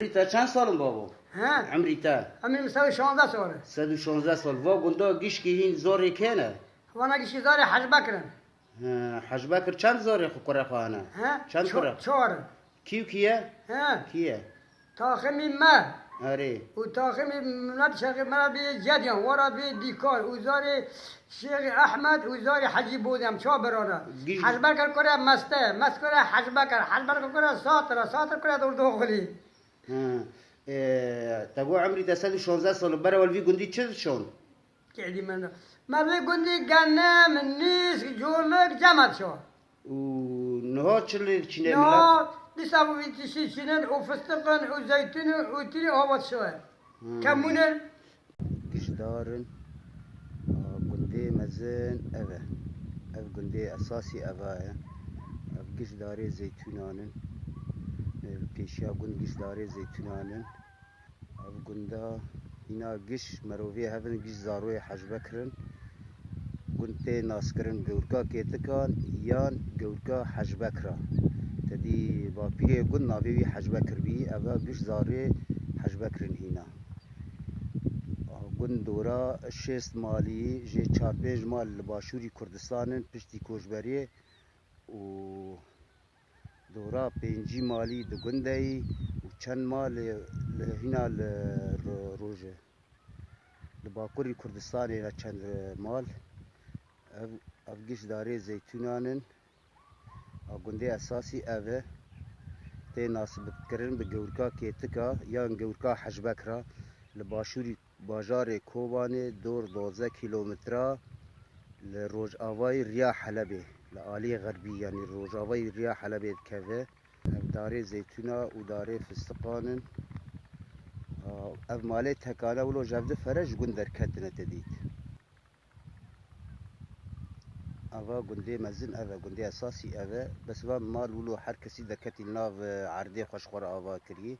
تا چند سالم بابا؟ ها؟ عمری تا؟ عمري مساوي 16 ساله. 116 سال. و گنده گیش که این زوری کنه؟ وانا قشي زاري حج بكرن. حج بکر چند زوری خوره خواهنه؟ ها؟ چند خوره؟ چهار. کیو کیه؟ ها؟ کیه؟ تاخمي ما. آره. وتاخمي مناد شيخ مناد جديان ورا ديكار وزاري شيخ احمد وزاري حجي بودم شو برارا. حج بكر كره مست كره حج بكر كره ساطر كره دور داخلي. تبو عمری تا 116 سال برای ولوی گندی چه شون؟ كعدي من ما بي قندي قنا من نيس جولك جمد شو و نها چلی چینه نو لسابو في شنن وفستقن وزيتون وتري هو شو كمونن گشدارن گندی مزن اوه او گندی اساسی اوه او گشداری زیتونانن پیشیا گند گشداری زیتونانن او گندا اینا گش مروی هفن گش زاروی حجبه کرن گنده ناسکرن گورکا کتکان یان گورکا حجبه کرا تدی با پیری گند ناوی حجبه کربی اوه گش زاروی حجبه کرن هینا گند دورا شست مالی جه 4-5 مال لباشوری کردستانن پشتی کوشبری و دورا 5 مالی دو گندهی و چند مال هینا روژه لباکوری کردستانی را چند مال او گش داره زیتونانن او گنده اساسی اوه تی ناسب کرن به گورکا کتکا یا گورکا حجبکرا لباشوری باجار کوبانه دور 12 کیلومترا لروج آوای ریا حلبه لآلی غربی یعنی روج آوای ریا حلبه کهوه داره زیتونا و داره فستقانن او ماله تکانه ولو جفده فرش گندر کتنه تدید اوه گنده مزن اوه گنده اساسی اوه بس و مال ولو هر کسی دکتی ناو عرده خوشخور آوا کری